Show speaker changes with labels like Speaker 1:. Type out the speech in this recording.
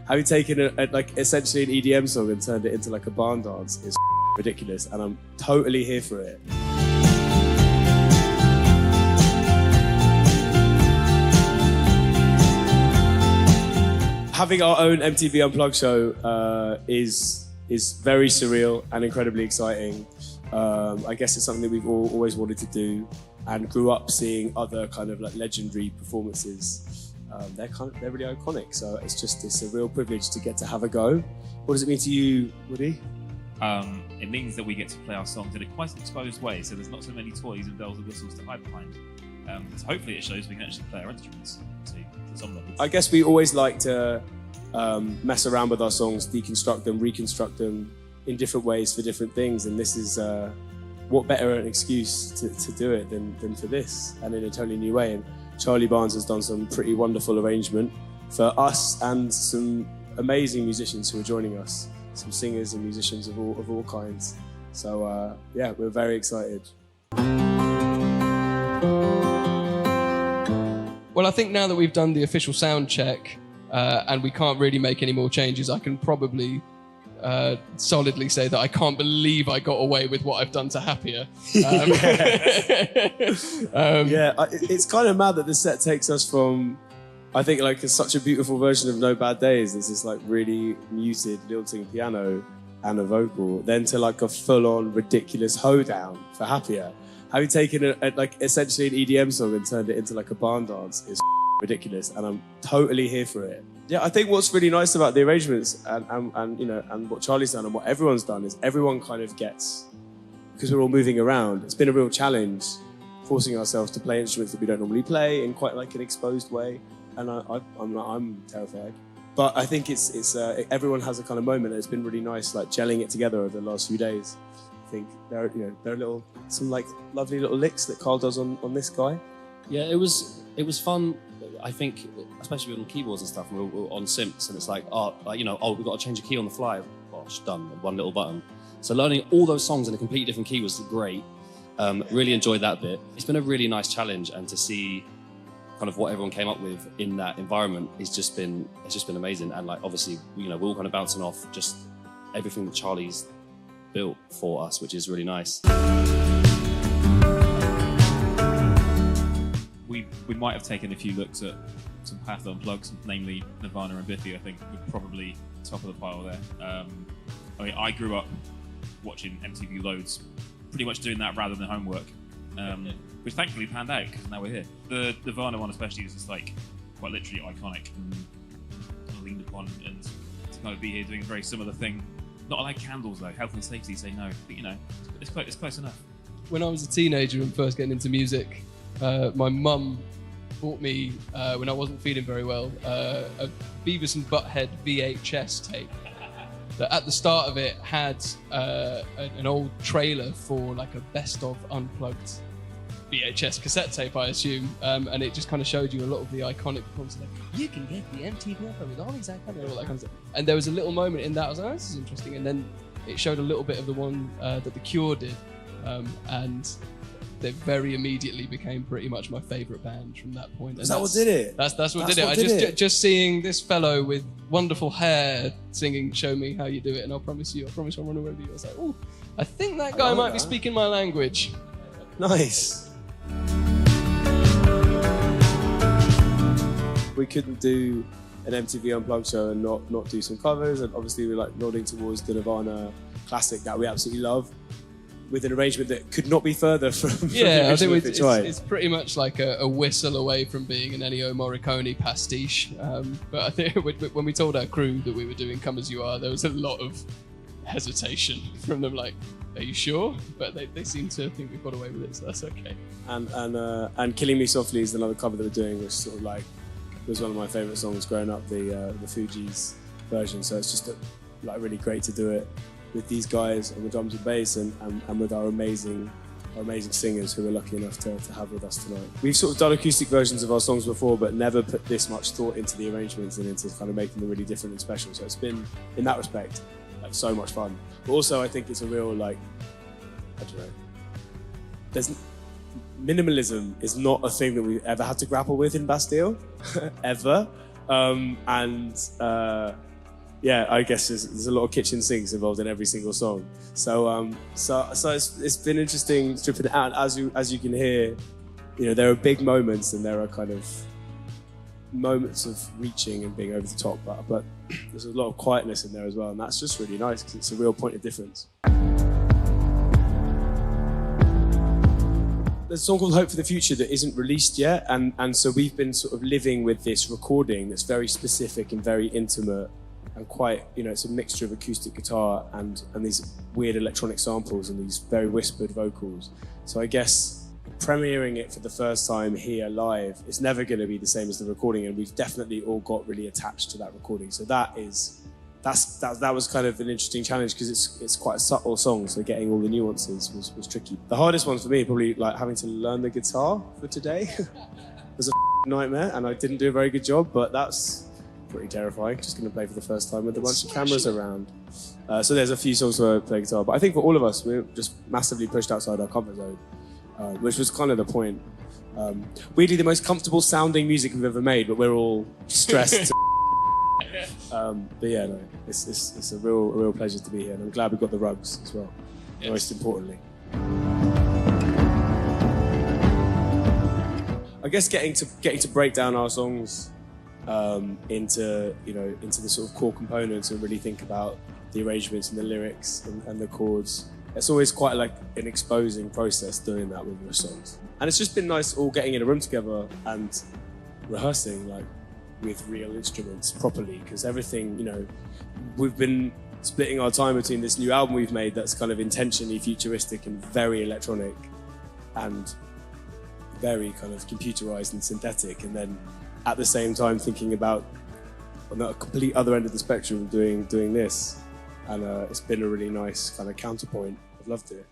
Speaker 1: Having taken like essentially an EDM song and turned it into like a barn dance is ridiculous, and I'm totally here for it. Having our own MTV Unplugged show is very surreal and incredibly exciting. I guess it's something that we've always wanted to do, and grew up seeing other kind of like legendary performances. They're really iconic, so it's a real privilege to get to have a go. What does it mean to you, Woody?
Speaker 2: It means that we get to play our songs in a quite exposed way, so there's not so many toys and bells and whistles to hide behind. So hopefully it shows we can actually play our instruments to some level.
Speaker 1: I guess we always like to mess around with our songs, deconstruct them, reconstruct them in different ways for different things, and this is what better an excuse to do it than for this, and in a totally new way. And Charlie Barnes has done some pretty wonderful arrangement for us and some amazing musicians who are joining us, some singers and musicians of all kinds. So yeah, we're very excited.
Speaker 3: Well, I think now that we've done the official sound check and we can't really make any more changes, I can probably solidly say that I can't believe I got away with what I've done to Happier.
Speaker 1: It's kind of mad that the set takes us from, I think, like such a beautiful version of No Bad Days. There's this like really muted lilting piano and a vocal, then to like a full-on ridiculous hoedown for Happier. Having taken like essentially an EDM song and turned it into like a barn dance is ridiculous, and I'm totally here for it. Yeah, I think what's really nice about the arrangements and you know, and what Charlie's done and what everyone's done is everyone kind of gets, because we're all moving around, it's been a real challenge forcing ourselves to play instruments that we don't normally play in quite like an exposed way, and I'm terrified. But I think it's everyone has a kind of moment, and it's been really nice like gelling it together over the last few days. I think there are some like lovely little licks that Carl does on this guy.
Speaker 4: Yeah, it was fun. I think, especially on keyboards and stuff, and we're on synths, and it's like, we've got to change a key on the fly. Gosh, done, one little button. So learning all those songs in a completely different key was great. Really enjoyed that bit. It's been a really nice challenge, and to see kind of what everyone came up with in that environment it's just been amazing. And like, obviously, we're all kind of bouncing off just everything that Charlie's built for us, which is really nice.
Speaker 2: We might have taken a few looks at some past unplugs, namely Nirvana and Biffy. I think we're probably top of the pile there. I grew up watching MTV Loads, pretty much doing that rather than homework, which thankfully panned out because now we're here. The Nirvana one especially is just like quite literally iconic and kind of leaned upon, and to kind of be here doing a very similar thing. Not like candles though, health and safety say no, but it's close enough.
Speaker 3: When I was a teenager and first getting into music, my mum bought me, when I wasn't feeling very well, a Beavis and Butthead VHS tape that at the start of it had an old trailer for like a best of Unplugged VHS cassette tape, I assume, and it just kind of showed you a lot of the iconic performances. Like, you can get the MTV Unplugged with all these iconic, all that kind of stuff. And there was a little moment in that I was like, oh, this is interesting. And then it showed a little bit of the one that The Cure did, and they very immediately became pretty much my favourite band from that point.
Speaker 1: Is that what did it?
Speaker 3: That's what did it. Just seeing this fellow with wonderful hair singing "Show Me How You Do It," and I promise I'll run away with you. I was like, oh, I think that guy might be speaking my language.
Speaker 1: Nice. We couldn't do an MTV Unplugged show and not do some covers, and obviously we're like nodding towards the Nirvana classic that we absolutely love, with an arrangement that could not be further from
Speaker 3: yeah, I think it's pretty much like a whistle away from being an Ennio Morricone pastiche. But I think when we told our crew that we were doing Come As You Are, there was a lot of hesitation from them, like, are you sure? But they seem to think we've got away with it, so that's okay.
Speaker 1: And Killing Me Softly is another cover that we're doing, which sort of like was one of my favourite songs growing up, the Fugees version. So it's just like really great to do it with these guys on the drums and bass, and with our amazing singers who we're lucky enough to have with us tonight. We've sort of done acoustic versions of our songs before, but never put this much thought into the arrangements and into kind of making them really different and special. So it's been, in that respect, like so much fun. But also I think it's a real, like, I don't know, minimalism is not a thing that we've ever had to grapple with in Bastille, ever. yeah, I guess there's a lot of kitchen sinks involved in every single song. So it's been interesting stripping it out. As you can hear, you know, there are big moments and there are kind of moments of reaching and being over the top, but there's a lot of quietness in there as well, and that's just really nice because it's a real point of difference. There's a song called Hope for the Future that isn't released yet, and so we've been sort of living with this recording that's very specific and very intimate and quite, you know, it's a mixture of acoustic guitar and these weird electronic samples and these very whispered vocals. So I guess premiering it for the first time here live, it's never going to be the same as the recording, and we've definitely all got really attached to that recording. So that was kind of an interesting challenge because it's quite a subtle song, so getting all the nuances was tricky. The hardest one for me probably like having to learn the guitar for today was a nightmare, and I didn't do a very good job, but that's pretty terrifying. Just going to play for the first time with a bunch of cameras around. So there's a few songs where I play guitar, but I think for all of us, we're just massively pushed outside our comfort zone. Which was kind of the point. Weirdly, the most comfortable sounding music we've ever made, but we're all stressed. But yeah, no, it's a real pleasure to be here, and I'm glad we got the rugs as well. Yes. Most importantly, I guess getting to break down our songs into the sort of core components and really think about the arrangements and the lyrics and the chords. It's always quite like an exposing process doing that with your songs. And it's just been nice all getting in a room together and rehearsing like with real instruments properly, because everything, you know, we've been splitting our time between this new album we've made that's kind of intentionally futuristic and very electronic and very kind of computerized and synthetic, and then at the same time thinking about on the complete other end of the spectrum doing this. And it's been a really nice kind of counterpoint. I've loved it.